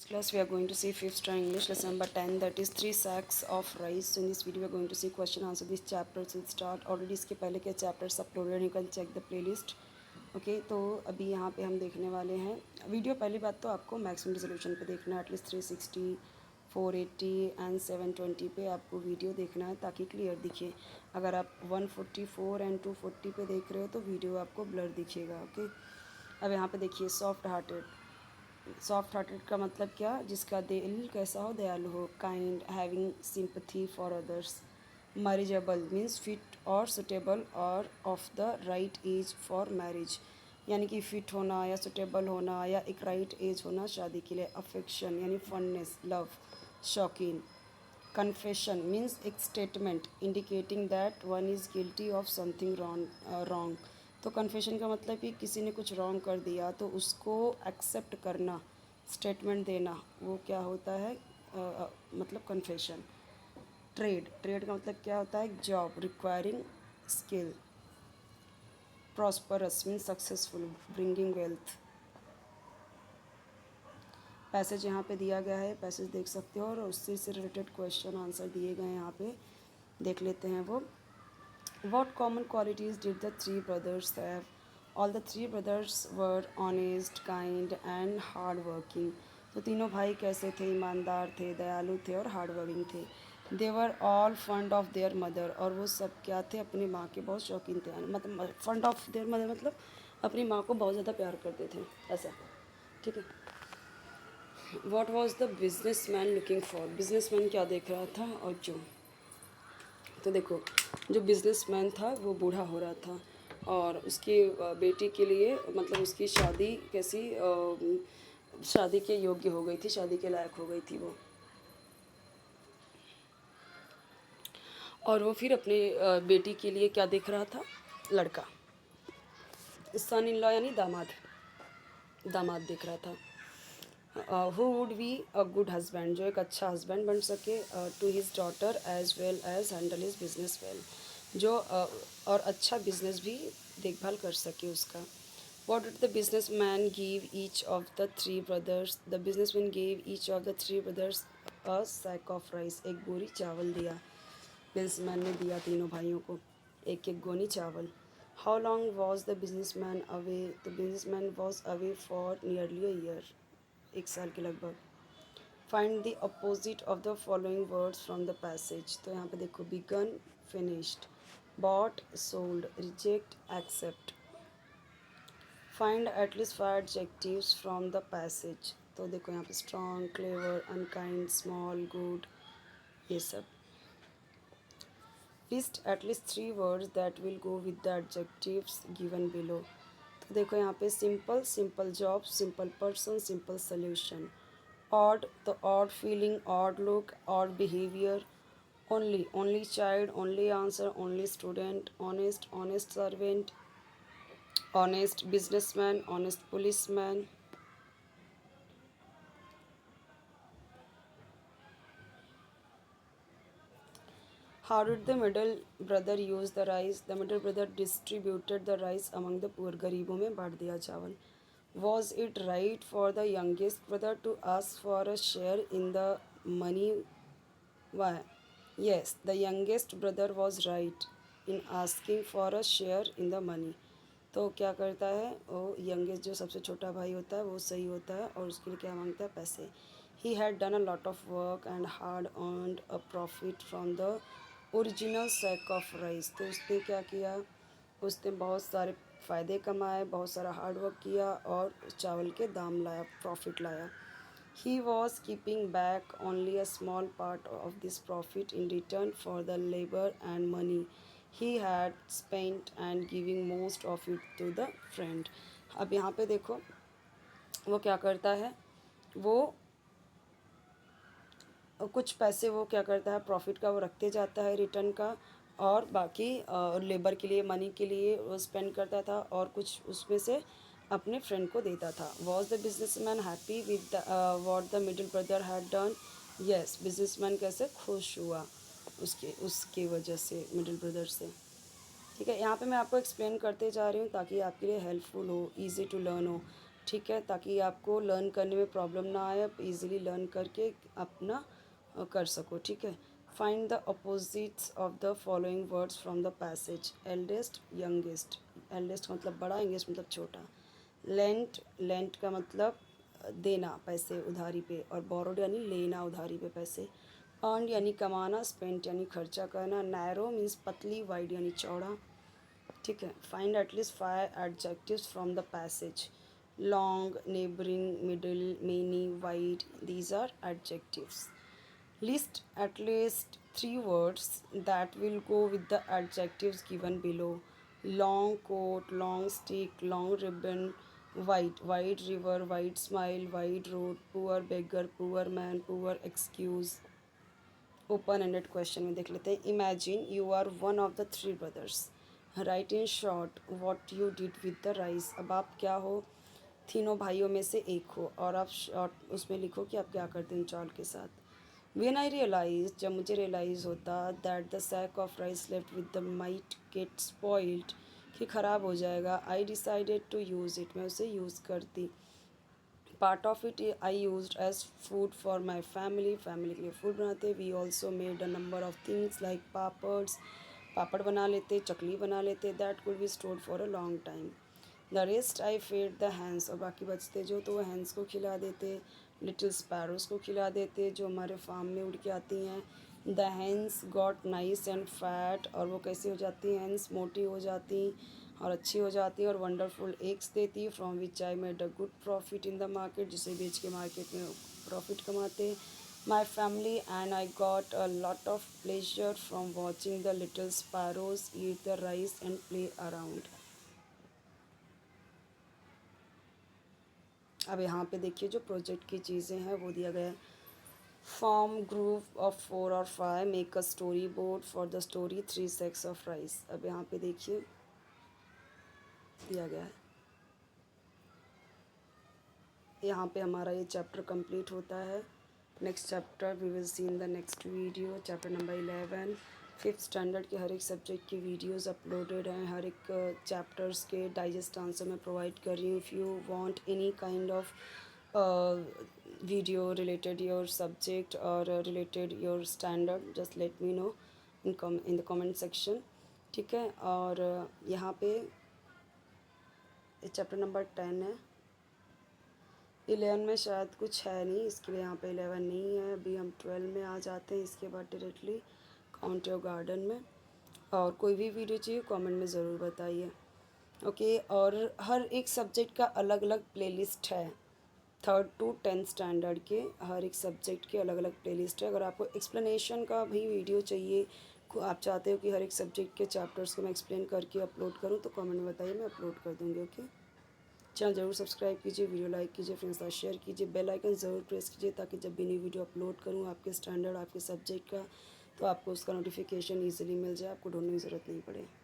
Class we are going to see fifth term English lesson number 10, that is 3 sacks of rice. So in this video we are going to see question answer this chapters will start. Already इसके पहले के chapters uploaded, you can check the playlist. Okay तो अभी यहाँ पे हम देखने वाले हैं वीडियो। पहली बात तो आपको मैक्सिमम रेजोल्यूशन पे देखना है, एटलीस्ट 360, 480 एंड 720 पे आपको वीडियो देखना है ताकि क्लियर दिखे। अगर आप 144 एंड 240 पे देख रहे हो तो वीडियो आपको ब्लर दिखेगा। ओके अब यहाँ पे देखिए सॉफ्ट हार्टेड का मतलब क्या, जिसका दिल कैसा हो, दयालु हो। Kind, having sympathy for others. Marriageable means fit और सुटेबल और of the right age for marriage, यानी कि फिट होना या सुटेबल होना या एक राइट एज होना शादी के लिए। अफेक्शन यानी फंडनेस, लव। शौकीन। कन्फेशन मीन्स एक statement indicating that one is guilty of something wrong. तो कन्फेशन का मतलब कि किसी ने कुछ रॉन्ग कर दिया तो उसको एक्सेप्ट करना, स्टेटमेंट देना, वो क्या होता है मतलब कन्फेशन। ट्रेड का मतलब क्या होता है, job requiring skill. Prosperous means successful, bringing wealth. Passage यहाँ पे दिया गया है, पैसेज देख सकते हो और उससे से रिलेटेड क्वेश्चन आंसर दिए गए हैं, यहाँ पे देख लेते हैं वो। What common qualities did the three brothers have? All the three brothers were honest, kind and hardworking. तो तीनों भाई कैसे थे, ईमानदार थे, दयालु थे और हार्ड वर्किंग थे। They were all fond of their mother, और वो सब क्या थे, अपनी माँ के बहुत शौकीन थे। मतलब fond of their mother मतलब अपनी माँ को बहुत ज़्यादा प्यार करते थे, ऐसा। ठीक है। What was the businessman looking for? Businessman क्या देख रहा था और क्यों? तो देखो, जो बिजनेसमैन था वो बूढ़ा हो रहा था और उसकी बेटी के लिए मतलब उसकी शादी कैसी शादी के योग्य हो गई थी, शादी के लायक हो गई थी वो। और वो फिर अपने बेटी के लिए क्या देख रहा था, लड़का। सन इन लॉ यानी दामाद देख रहा था। Who would be a good husband, जो एक अच्छा हस्बैंड बन सके। To his daughter as well as handle his business well, जो और अच्छा बिजनेस भी देखभाल कर सके उसका। What did the business man give each of the three brothers? The business man give each of the three brothers a sack of rice, एक बोरी चावल दिया। बिजनेसमैन ने दिया तीनों भाइयों को एक एक गोनी चावल। How long was the business man away? The business man was away for nearly a year, एक साल के लगभग। Find the opposite of the following words from the passage. तो यहाँ पे देखो, began, finished, bought, sold, reject, accept. Find at least 5 adjectives from the passage. तो देखो यहाँ पे strong, clever, unkind, small, good, ये सब। List at least 3 words that will go with the adjectives given below. तो देखो यहाँ पे simple, simple job, simple person, simple solution. Odd, तो odd feeling, odd look, odd behaviour. Only, only child, only answer, only student. Honest, honest servant, honest businessman, honest policeman. How did the middle brother use the rice? The middle brother distributed the rice among the poor. गरीबों में बांट दिया चावल। Was it right for the youngest brother to ask for a share in the money? Why? Yes, the youngest brother was right in asking for a share in the money. तो क्या करता है वो, यंगेस्ट जो सबसे छोटा भाई होता है वो सही होता है और उसके लिए क्या मांगता है, पैसे। He had done a lot of work and hard earned a profit from the original sack of rice. तो उसने क्या किया, उसने बहुत सारे फ़ायदे कमाए, बहुत सारा हार्ड वर्क किया और चावल के दाम लाया, प्रॉफिट लाया। He was keeping back only a small part of this profit in return for the labor and money he had spent and giving most of it to the friend. अब यहाँ पे देखो वो क्या करता है, वो कुछ पैसे वो क्या करता है, प्रॉफिट का वो रखते जाता है, रिटर्न का, और बाकी लेबर के लिए, मनी के लिए वो स्पेंड करता था और कुछ उसमें से अपने फ्रेंड को देता था। Was the businessman happy with what the middle brother had done? Yes, businessman कैसे खुश हुआ उसके वजह से, मिडिल ब्रदर से। ठीक है, यहाँ पे मैं आपको एक्सप्लेन करते जा रही हूँ ताकि आपके लिए हेल्पफुल हो, इजी टू लर्न हो। ठीक है, ताकि आपको लर्न करने में प्रॉब्लम ना आए, आप इजीली लर्न करके अपना कर सको। ठीक है। Find the opposites of the following words from the passage. Eldest, youngest. Eldest का मतलब बड़ा, यंगेस्ट मतलब छोटा। लेंट, लेंट का मतलब देना पैसे उधारी पे, और बोरोड यानी लेना उधारी पे पैसे। अर्न यानी कमाना, स्पेंट यानी खर्चा करना। नैरो मीन्स पतली, वाइड यानी चौड़ा। ठीक है। Find at least 5 adjectives from the passage. Long, neighbouring, middle, many, wide, these are adjectives. List at least 3 words that will go with the adjectives given below. Long coat, long stick, long ribbon, white, wide river, wide smile, wide road, poor beggar, poor man, poor excuse. Open ended question में देख लेते हैं। Imagine you are one of the 3 brothers. Write in short what you did with the rice. अब आप क्या हो, तीनों भाइयों में से एक हो, और आप शॉर्ट उसमें लिखो कि आप क्या करते हैं चावल के साथ। When I realized, जब मुझे रियलाइज़ होता that the sack of rice left with the might get spoiled, कि ख़राब हो जाएगा, I decided to use it, मैं उसे यूज़ करती। Part of it I used as food for my family, family के लिए food बनाते। We also made a number of things like papads, पापड़ बना लेते, चकली बना लेते, that could be stored for a long time. The rest I fed the hens, और बाकी बचते जो तो वो hens को खिला देते, लिटिल स्पैरोज़ को खिला देते जो हमारे फार्म में उड़ के आती हैं। The hens got nice and fat, और वो कैसी हो जाती हैं, hens मोटी हो जाती और अच्छी हो जाती है और वंडरफुल एग्स देती, from which I made a good profit in the market, जिसे बेच के मार्केट में प्रॉफिट कमाते। My family and I got a lot of pleasure from watching the little sparrows eat the rice and play around. अब यहाँ पे देखिए जो प्रोजेक्ट की चीज़ें हैं वो दिया गया है। फॉर्म ग्रुप ऑफ 4 और 5, make a story board for the story 3 sacks of rice. अब यहाँ पे देखिए दिया गया है। यहाँ पे हमारा ये चैप्टर कंप्लीट होता है। Next chapter we will see in the next video, chapter number 11। 5th standard के हर एक सब्जेक्ट की वीडियोस अपलोडेड हैं, हर एक चैप्टर्स के डाइजेस्ट आंसर मैं प्रोवाइड कर रही हूँ। If you want any kind of video related your subject और related your standard, just let me know in the comment section. ठीक है। और यहाँ पे चैप्टर नंबर 10 है। 11 में शायद कुछ है नहीं, इसके लिए यहाँ पे 11 नहीं है। अभी हम 12 में आ जाते हैं इसके बाद डायरेक्टली काउंट योर गार्डन में। और कोई भी वीडियो चाहिए कमेंट में ज़रूर बताइए। ओके। और हर एक सब्जेक्ट का अलग अलग प्लेलिस्ट है। 3rd to 10th स्टैंडर्ड के हर एक सब्जेक्ट के अलग अलग प्लेलिस्ट है। अगर आपको एक्सप्लेनेशन का भी वीडियो चाहिए, आप चाहते हो कि हर एक सब्जेक्ट के चैप्टर्स को मैं एक्सप्लेन करके अपलोड करूँ, तो कमेंट में बताइए, मैं अपलोड कर दूँगी। ओके। चैनल ज़रूर सब्सक्राइब कीजिए, वीडियो लाइक कीजिए, फ्रेंड्स के साथ शेयर कीजिए, बेल आइकन ज़रूर प्रेस कीजिए, ताकि जब भी नई वीडियो अपलोड करूँ आपके स्टैंडर्ड, आपके सब्जेक्ट का, तो आपको उसका नोटिफिकेशन ईजिली मिल जाए, आपको ढूंढने की ज़रूरत नहीं पड़े।